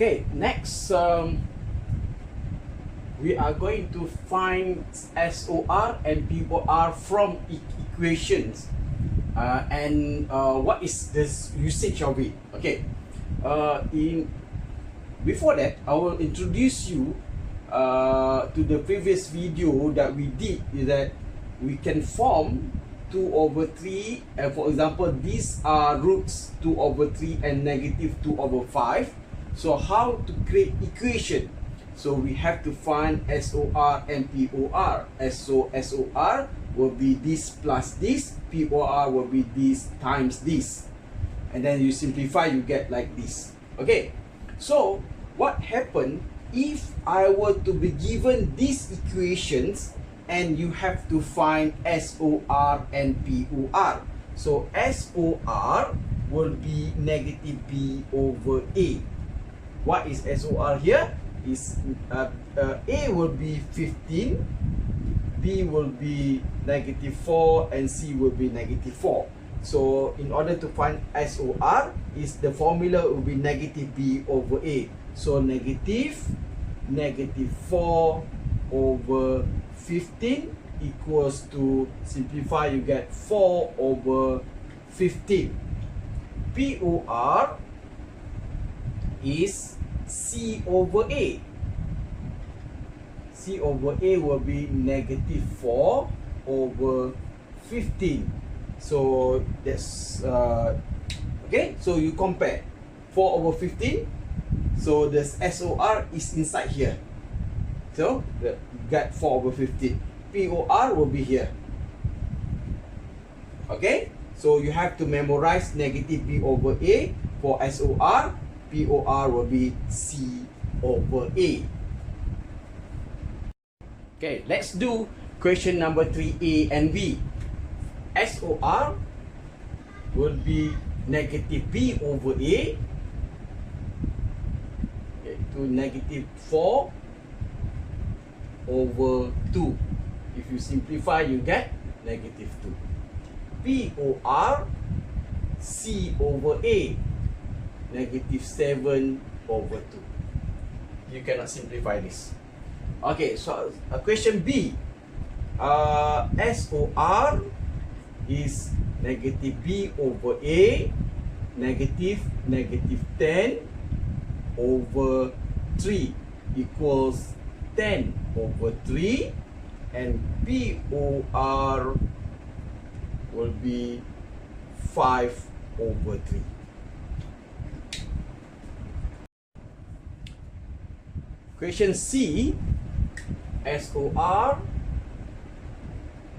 Okay, next we are going to find SOR and POR from equations, and what is the usage of it. Okay, before that, I will introduce you to the previous video that we did, is that we can form 2/3, and for example these are roots 2/3 and negative 2/5. So how to create equation? So we have to find SOR and POR. So SOR will be this plus this, POR will be this times this, and then you simplify, you get like this. Okay, so what happened if I were to be given these equations and you have to find SOR and POR? So SOR will be negative B over A. What is SOR here? Is A will be 15, B will be negative 4, and C will be negative 4. So in order to find SOR, is the formula will be negative B over A. So negative 4 over 15 equals to, simplify, you get 4 over 15. POR is C over A. C over A will be negative 4 over 15. So that's okay. So you compare 4 over 15. So the SOR is inside here. So you get 4 over 15. POR will be here. Okay. So you have to memorize negative B over A for SOR. POR will be C over A. Okay, let's do question number 3A and B. SOR will be negative B over A, okay, to negative 4 over 2. If you simplify, you get negative 2. POR C over A, negative 7 over 2. You cannot simplify this. Okay, so question B. SOR is negative B over A, negative 10 over 3 equals 10 over 3, and POR will be 5 over 3. Question C. SOR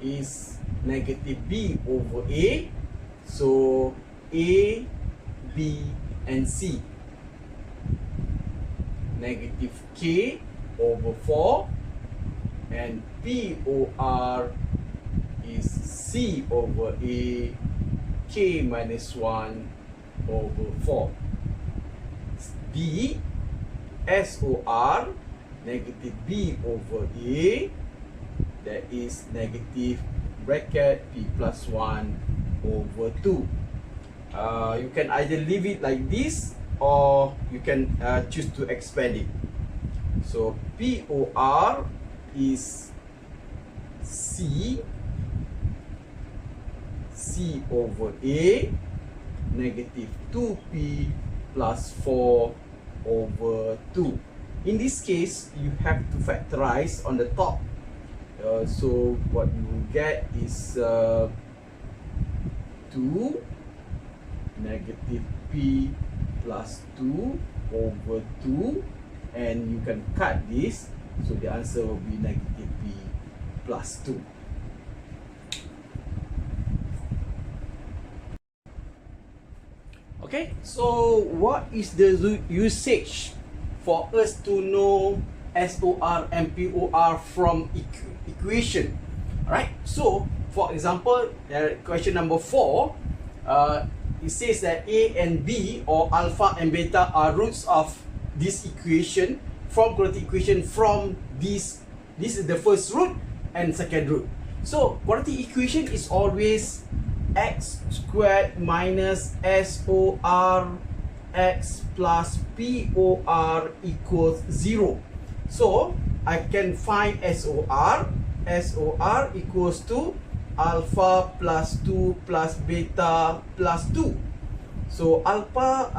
is negative B over A. So A, B, and C. Negative K over 4. And POR is C over A, K minus 1 over 4. D. SOR, negative B over A, that is negative bracket P plus 1 over 2. You can either leave it like this, or you can choose to expand it. So POR is C over A, negative 2P plus 4 over 2. In this case, you have to factorize on the top. So what you will get is 2 negative P plus 2 over 2, and you can cut this, so the answer will be negative P plus 2. Okay, so what is the usage for us to know SOR and POR from equation? Alright, so for example, question number 4, it says that A and B, or alpha and beta, are roots of this equation, from quadratic equation from this. This is the first root and second root. So quadratic equation is always x squared minus SOR 2x plus POR equals 0. So I can find SOR. SOR equals to alpha plus 2 plus beta plus 2. So alpha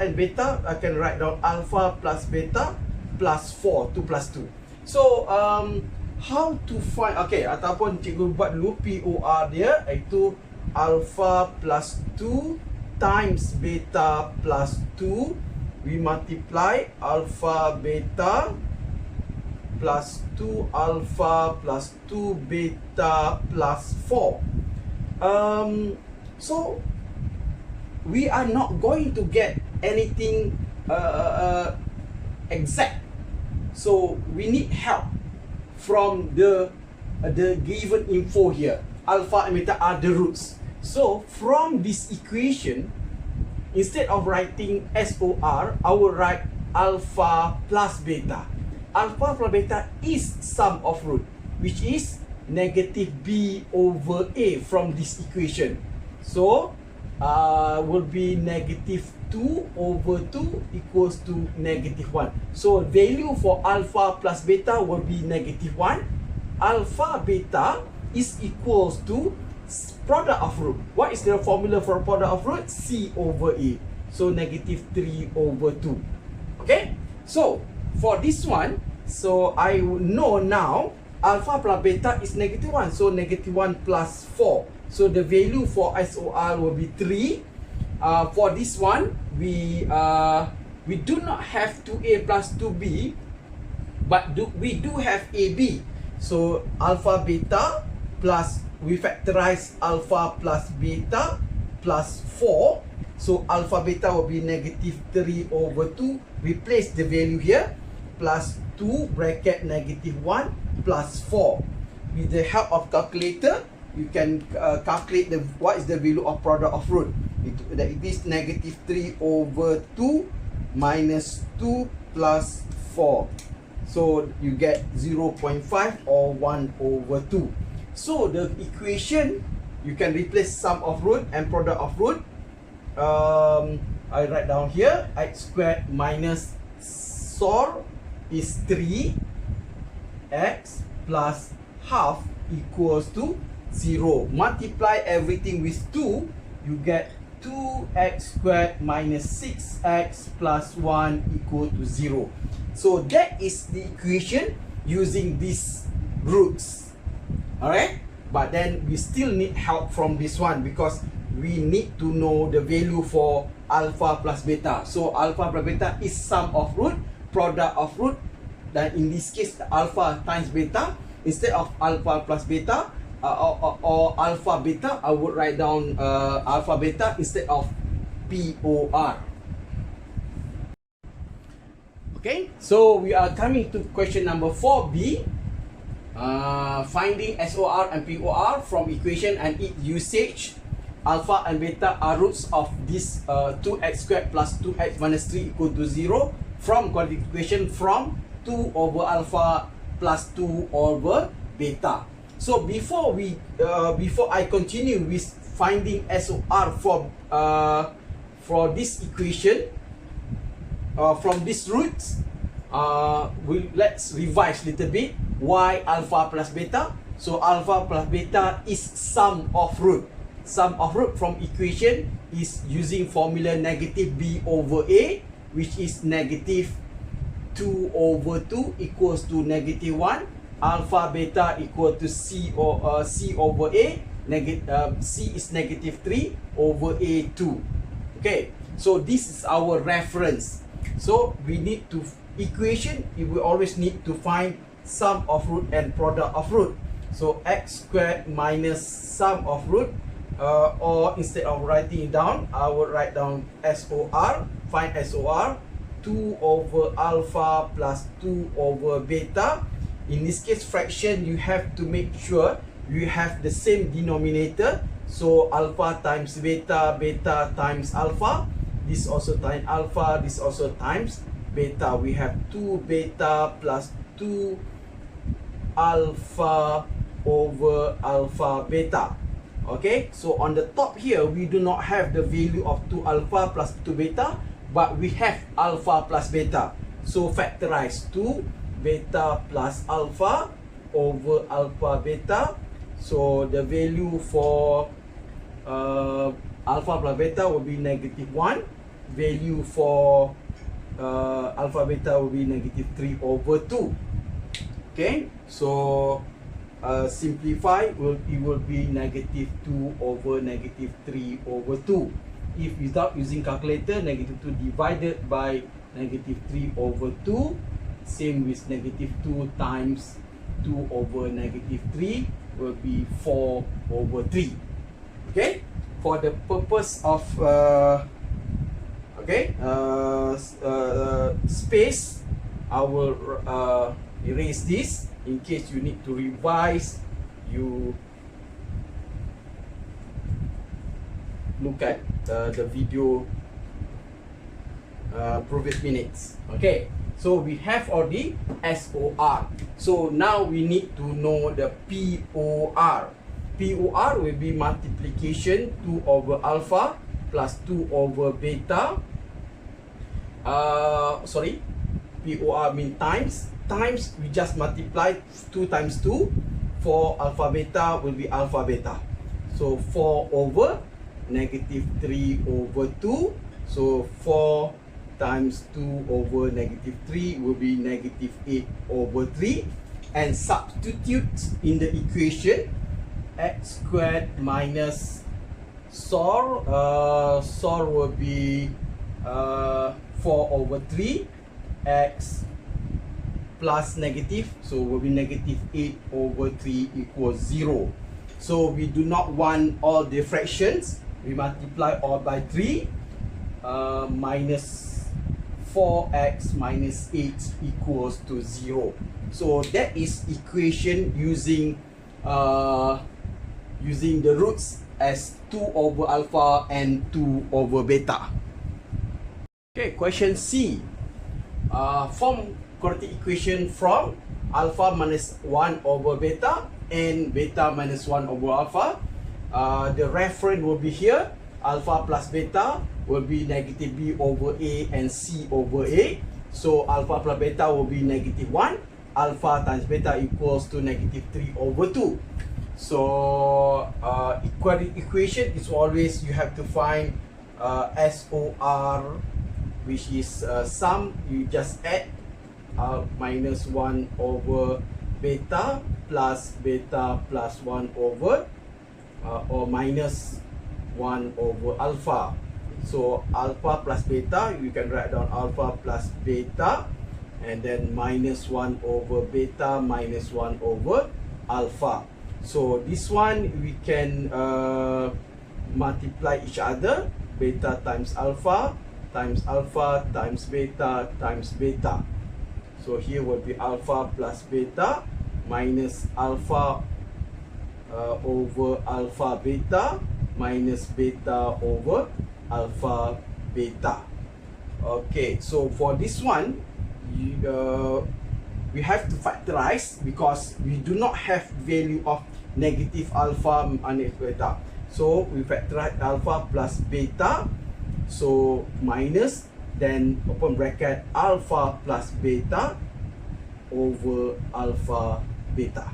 and beta, I can write down alpha plus beta plus 4, 2 plus 2. So how to find, okay, ataupun cikgu buat dulu POR dia, iaitu alpha plus 2 times beta plus 2. We multiply alpha beta plus 2 alpha plus 2 beta plus 4. So we are not going to get anything exact. So we need help from the given info here. Alpha and beta are the roots. So from this equation, instead of writing SOR, I will write alpha plus beta. Alpha plus beta is sum of root, which is negative b over a from this equation. So will be negative 2 over 2 equals to negative 1. So value for alpha plus beta will be negative 1. Alpha beta is equals to product of root. What is the formula for product of root? C over a. So negative 3 over 2. Okay, so for this one, so I know now alpha plus beta is negative 1. So negative 1 plus 4. So the value for SOR will be 3. For this one, we do not have 2a plus 2b, but we do have ab. So alpha beta plus, we factorize alpha plus beta plus 4. So alpha beta will be negative 3 over 2. Replace the value here. Plus 2 bracket negative 1 plus 4. With the help of calculator, you can calculate what is the value of product of root. It is negative 3 over 2 minus 2 plus 4. So you get 0.5 or 1 over 2. So the equation, you can replace sum of root and product of root. I write down here, x squared minus SOR is 3, x plus half equals to 0. Multiply everything with 2, you get 2x squared minus 6x plus 1 equal to 0. So that is the equation using these roots. Alright, but then we still need help from this one because we need to know the value for alpha plus beta. So alpha plus beta is sum of root, product of root, then in this case alpha times beta. Instead of alpha plus beta or alpha beta, I would write down alpha beta instead of POR. Okay, so we are coming to question number 4b. Finding SOR and POR from equation and its usage. Alpha and beta are roots of this 2x squared plus 2x minus 3 equal to 0 from quadratic equation from 2 over alpha plus 2 over beta. So before I continue with finding SOR for this equation from these roots, let's revise a little bit. Why alpha plus beta? So alpha plus beta is sum of root. Sum of root from equation is using formula negative b over a, which is negative 2 over 2 equals to negative 1. Alpha beta equal to c over a. C is negative 3 over a 2. Okay, so this is our reference. So we need to equation, we always need to find sum of root and product of root. So x squared minus sum of root, or instead of writing it down, I will write down SOR. Find SOR, 2 over alpha plus 2 over beta. In this case fraction, you have to make sure you have the same denominator. So alpha times beta, beta times alpha. This also times alpha, this also times beta. We have 2 beta plus 2 alpha over alpha beta. Okay, so on the top here we do not have the value of 2 alpha plus 2 beta, but we have alpha plus beta. So factorize 2 beta plus alpha over alpha beta. So the value for alpha plus beta will be -1. Value for alpha beta will be -3 over 2. Okay, so simplify, it will be -2 over -3 over 2. If without using calculator, -2 divided by -3 over 2, same with -2 times 2 over -3 will be 4 over 3. Okay, for the purpose of space, I will erase this in case you need to revise. You look at the video previous minutes. Okay, so we have already SOR. So now we need to know the POR. POR will be multiplication 2 over alpha plus 2 over beta. POR mean times. Times, we just multiply 2 times 2. For alpha beta will be alpha beta. So 4 over -3 over 2. So 4 times 2 over -3 will be -8 over 3. And substitute in the equation x squared minus SOR. SOR will be 4 over 3 x plus negative, so will be -8 over 3 equals 0. So we do not want all the fractions. We multiply all by 3. Minus 4x minus 8 equals to 0. So that is equation using the roots as 2 over alpha and 2 over beta. Okay, question C. Form quadratic equation from alpha minus 1 over beta and beta minus 1 over alpha. The reference will be here. Alpha plus beta will be -b over a and c over a. So alpha plus beta will be -1. Alpha times beta equals to -3 over 2. So quadratic equation is always you have to find SOR, which is sum. You just add minus 1 over beta plus 1 over or minus 1 over alpha. So alpha plus beta, you can write down alpha plus beta, and then minus 1 over beta minus 1 over alpha. So this one we can multiply each other. Beta times alpha times beta times beta. So here will be alpha plus beta minus alpha over alpha beta minus beta over alpha beta. Okay, so for this one, we have to factorize because we do not have value of negative alpha minus beta. So we factorize alpha plus beta. So minus, then open bracket alpha plus beta over alpha beta.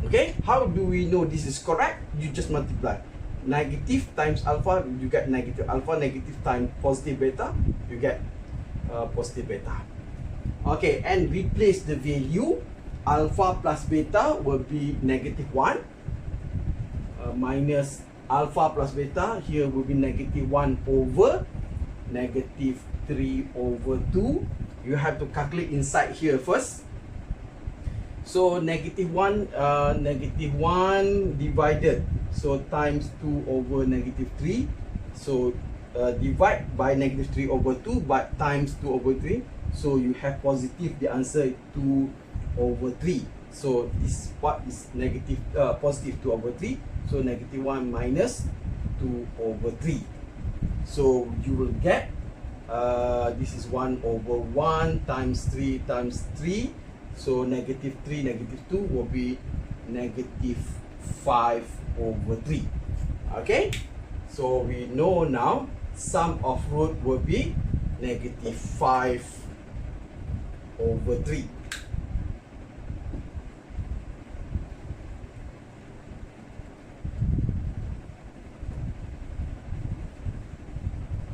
Okay, how do we know this is correct? You just multiply negative times alpha, you get negative alpha. Negative times positive beta, you get positive beta. Okay, and replace the value. Alpha plus beta will be -1 minus alpha plus beta, here will be -1 over -3 over 2. You have to calculate inside here first. So -1 divided, so times 2 over -3. So divide by -3 over 2, but times 2 over 3. So you have positive, the answer is 2 over 3. So this part is positive 2 over 3. So -1 minus 2 over 3. So you will get this is 1 over 1 times 3 times 3. So -3 -2 will be -5 over 3. Okay, so we know now sum of root will be negative 5 over 3.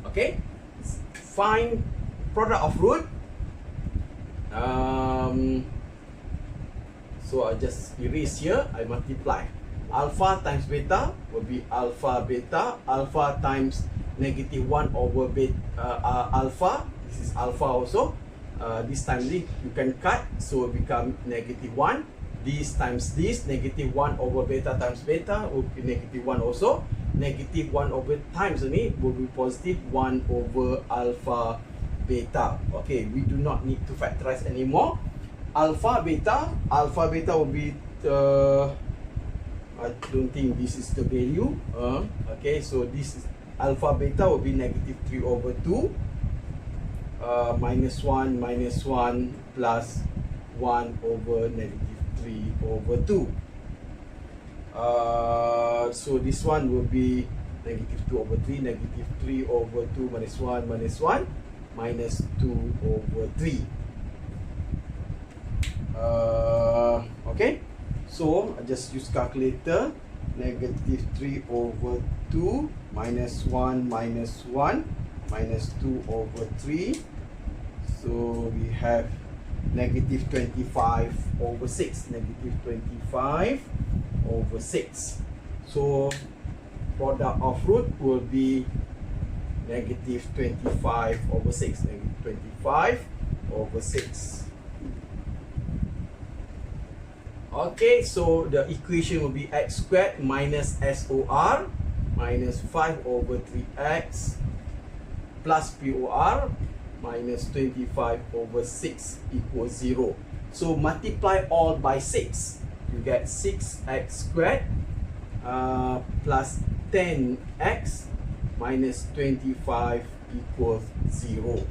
Okay, find product of root. So I just erase here, I multiply. Alpha times beta will be alpha beta. Alpha times negative 1 over beta, alpha. This is alpha also. This time this you can cut, so it become negative 1. This times this, negative 1 over beta times beta will be negative 1 also. Negative 1 over times ini will be positive 1 over alpha beta. Okay, we do not need to factorize anymore. Alpha beta will be I don't think this is the value. Okay, so this is alpha beta will be negative 3 over 2 minus 1 plus 1 over negative 3 over 2. So this one will be negative 2 over 3, negative 3 over 2 minus 1 minus 2 over 3. Okay, so I just use calculator. Negative 3 over 2 minus 1 minus 2 over 3. So we have negative 25 over 6. Negative 25 over 6. So product of root will be negative 25 over 6. Negative 25 over 6. Okay, so the equation will be x squared minus SOR minus 5 over 3x plus POR minus 25 over 6 equals 0. So multiply all by 6. You get 6x squared plus 10x minus 25 equals 0.